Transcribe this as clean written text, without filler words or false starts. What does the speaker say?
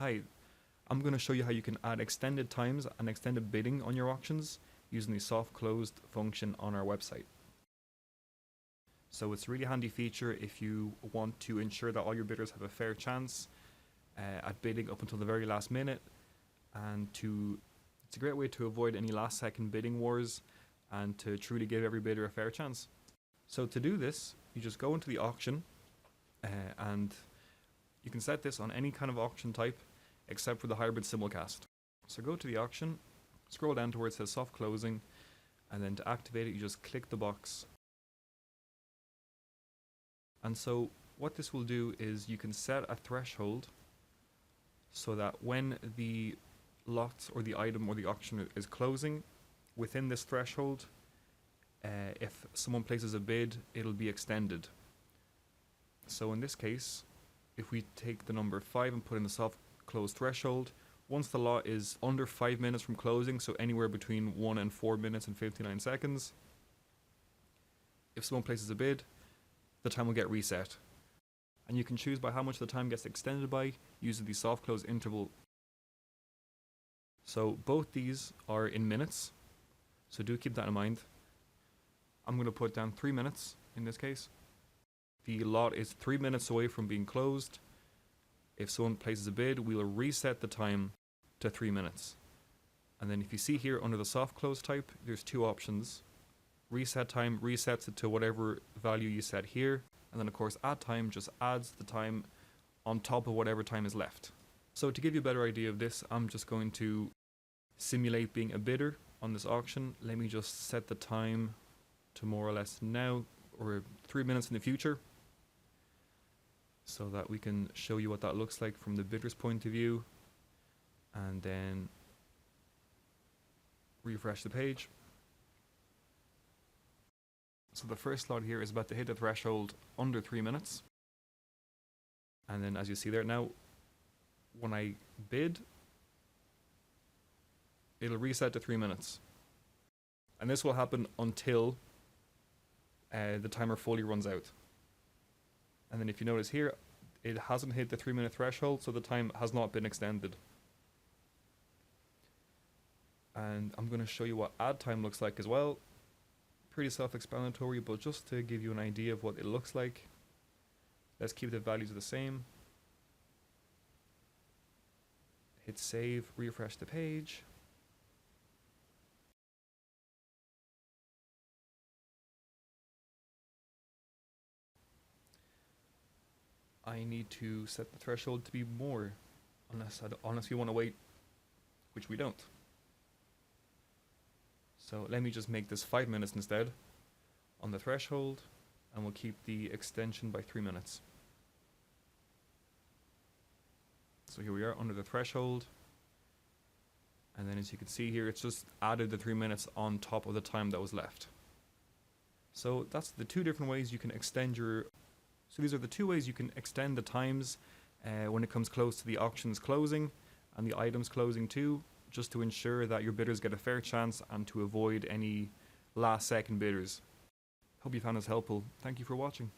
Hi, I'm going to show you how you can add extended times and extended bidding on your auctions using the soft closed function on our website. So it's a really handy feature if you want to ensure that all your bidders have a fair chance at bidding up until the very last minute, and it's a great way to avoid any last second bidding wars and to truly give every bidder a fair chance. So to do this, you just go into the auction and you can set this on any kind of auction type except for the hybrid simulcast. So go to the auction, scroll down to where it says soft closing, and then to activate it you just click the box. And so what this will do is you can set a threshold so that when the lot or the item or the auction is closing, within this threshold, if someone places a bid, it'll be extended. So in this case, if we take the number 5 and put in the soft close threshold, once the lot is under 5 minutes from closing, so anywhere between 1 and 4 minutes and 59 seconds, if someone places a bid, the time will get reset. And you can choose by how much the time gets extended by using the soft close interval. So both these are in minutes, so do keep that in mind. I'm going to put down 3 minutes in this case. The lot is 3 minutes away from being closed. If someone places a bid, we'll reset the time to 3 minutes. And then if you see here under the soft close type, there's two options. Reset time resets it to whatever value you set here. And then of course add time just adds the time on top of whatever time is left. So to give you a better idea of this, I'm just going to simulate being a bidder on this auction. Let me just set the time to more or less now, or 3 minutes in the future, so that we can show you what that looks like from the bidder's point of view, and then refresh the page. So the first lot here is about to hit the threshold under 3 minutes, and then as you see there now, when I bid, it'll reset to 3 minutes, and this will happen until the timer fully runs out. And then if you notice here, it hasn't hit the 3 minute threshold, so the time has not been extended. And I'm going to show you what add time looks like as well. Pretty self-explanatory, but just to give you an idea of what it looks like, let's keep the values the same. Hit save, refresh the page. I need to set the threshold to be more, unless we want to wait, which we don't. So let me just make this 5 minutes instead on the threshold, and we'll keep the extension by 3 minutes. So here we are under the threshold, and then as you can see here, it's just added the 3 minutes on top of the time that was left. So that's the two different ways you can extend your. So these are the two ways you can extend the times when it comes close to the auction's closing and the item's closing too, just to ensure that your bidders get a fair chance and to avoid any last second bidders. Hope you found this helpful. Thank you for watching.